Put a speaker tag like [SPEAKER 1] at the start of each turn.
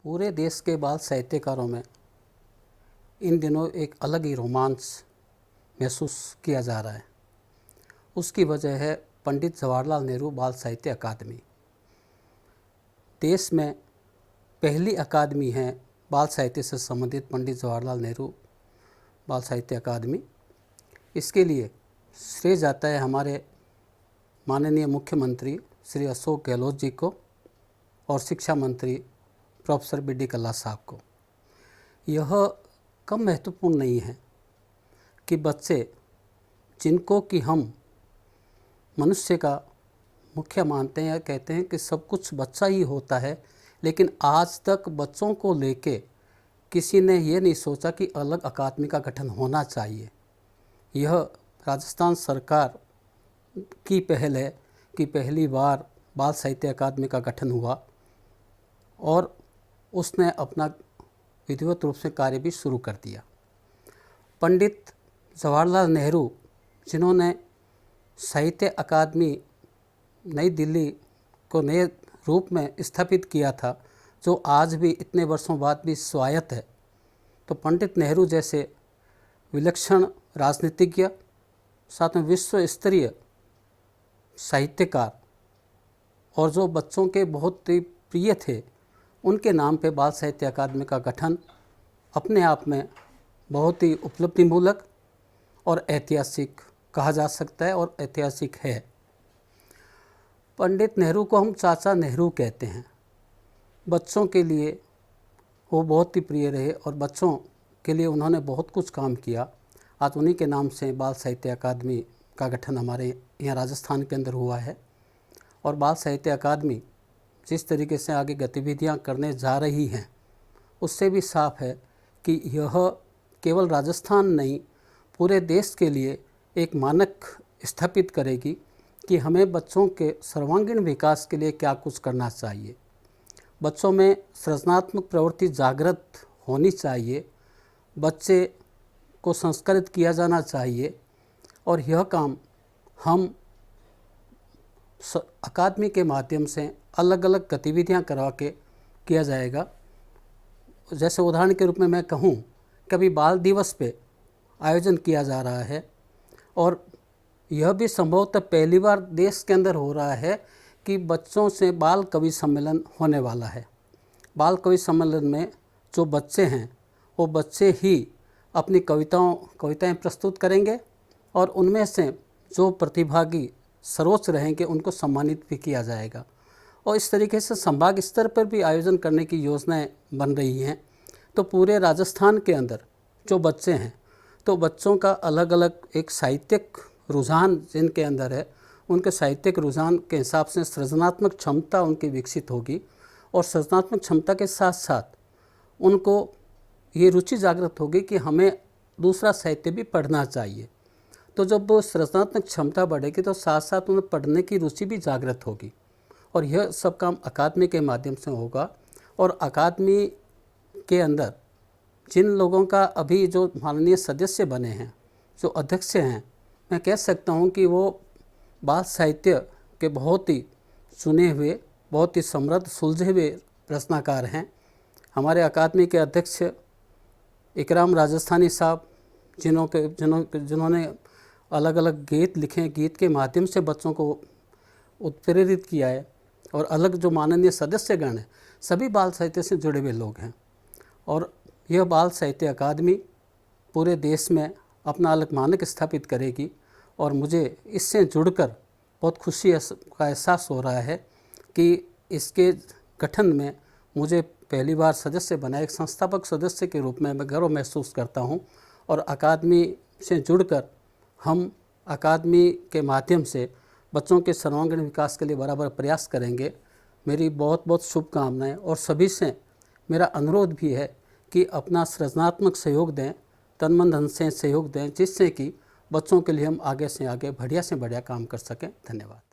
[SPEAKER 1] पूरे देश के बाल साहित्यकारों में इन दिनों एक अलग ही रोमांच महसूस किया जा रहा है। उसकी वजह है पंडित जवाहरलाल नेहरू बाल साहित्य अकादमी। देश में पहली अकादमी है बाल साहित्य से संबंधित पंडित जवाहरलाल नेहरू बाल साहित्य अकादमी। इसके लिए श्रेय जाता है हमारे माननीय मुख्यमंत्री श्री अशोक गहलोत जी को और शिक्षा मंत्री प्रोफेसर बी.डी. कल्ला साहब को। यह कम महत्वपूर्ण नहीं है कि बच्चे जिनको कि हम मनुष्य का मुख्य मानते हैं या कहते हैं कि सब कुछ बच्चा ही होता है, लेकिन आज तक बच्चों को लेके किसी ने ये नहीं सोचा कि अलग अकादमी का गठन होना चाहिए। यह राजस्थान सरकार की पहल है कि पहली बार बाल साहित्य अकादमी का गठन हुआ और उसने अपना विधिवत रूप से कार्य भी शुरू कर दिया। पंडित जवाहरलाल नेहरू जिन्होंने साहित्य अकादमी नई दिल्ली को नए रूप में स्थापित किया था, जो आज भी इतने वर्षों बाद भी स्वायत्त है, तो पंडित नेहरू जैसे विलक्षण राजनीतिज्ञ, साथ में विश्व स्तरीय साहित्यकार और जो बच्चों के बहुत ही प्रिय थे, उनके नाम पे बाल साहित्य अकादमी का गठन अपने आप में बहुत ही उपलब्धिमूलक और ऐतिहासिक कहा जा सकता है और ऐतिहासिक है। पंडित नेहरू को हम चाचा नेहरू कहते हैं। बच्चों के लिए वो बहुत ही प्रिय रहे और बच्चों के लिए उन्होंने बहुत कुछ काम किया। आज उन्हीं के नाम से बाल साहित्य अकादमी का गठन हमारे यहाँ राजस्थान के अंदर हुआ है। और बाल साहित्य अकादमी जिस तरीके से आगे गतिविधियाँ करने जा रही हैं, उससे भी साफ है कि यह केवल राजस्थान नहीं, पूरे देश के लिए एक मानक स्थापित करेगी कि हमें बच्चों के सर्वांगीण विकास के लिए क्या कुछ करना चाहिए। बच्चों में सृजनात्मक प्रवृत्ति जागृत होनी चाहिए, बच्चे को संस्कारित किया जाना चाहिए और यह काम हम अकादमी के माध्यम से अलग अलग गतिविधियां करवा के किया जाएगा। जैसे उदाहरण के रूप में मैं कहूं, कभी बाल दिवस पे आयोजन किया जा रहा है और यह भी संभवतः पहली बार देश के अंदर हो रहा है कि बच्चों से बाल कवि सम्मेलन होने वाला है। बाल कवि सम्मेलन में जो बच्चे हैं वो बच्चे ही अपनी कविताएं प्रस्तुत करेंगे और उनमें से जो प्रतिभागी सर्वोच्च रहेंगे उनको सम्मानित भी किया जाएगा। और इस तरीके से संभाग स्तर पर भी आयोजन करने की योजनाएं बन रही हैं। तो पूरे राजस्थान के अंदर जो बच्चे हैं, तो बच्चों का अलग अलग एक साहित्यिक रुझान जिनके अंदर है, उनके साहित्यिक रुझान के हिसाब से सृजनात्मक क्षमता उनकी विकसित होगी और सृजनात्मक क्षमता के साथ साथ उनको ये रुचि जागृत होगी कि हमें दूसरा साहित्य भी पढ़ना चाहिए। तो जब वो सृजनात्मक क्षमता बढ़ेगी तो साथ साथ उन्हें पढ़ने की रुचि भी जागृत होगी और यह सब काम अकादमी के माध्यम से होगा। और अकादमी के अंदर जिन लोगों का अभी जो माननीय सदस्य बने हैं, जो अध्यक्ष हैं, मैं कह सकता हूं कि वो बाल साहित्य के बहुत ही चुने हुए, बहुत ही समृद्ध, सुलझे हुए रचनाकार हैं। हमारे अकादमी के अध्यक्ष इकराम राजस्थानी साहब, जिन्होंने अलग अलग गीत लिखे, गीत के माध्यम से बच्चों को उत्प्रेरित किया है, और अलग जो माननीय सदस्यगण हैं सभी बाल साहित्य से जुड़े हुए लोग हैं। और यह बाल साहित्य अकादमी पूरे देश में अपना अलग मानक स्थापित करेगी और मुझे इससे जुड़कर बहुत खुशी का एहसास हो रहा है कि इसके गठन में मुझे पहली बार सदस्य बना, एक संस्थापक सदस्य के रूप में मैं गर्व महसूस करता हूं। और अकादमी से जुड़कर हम अकादमी के माध्यम से बच्चों के सर्वांगीण विकास के लिए बराबर प्रयास करेंगे। मेरी बहुत बहुत शुभकामनाएं और सभी से मेरा अनुरोध भी है कि अपना सृजनात्मक सहयोग दें, तन मन धन से सहयोग दें, जिससे कि बच्चों के लिए हम आगे से आगे बढ़िया से बढ़िया काम कर सकें। धन्यवाद।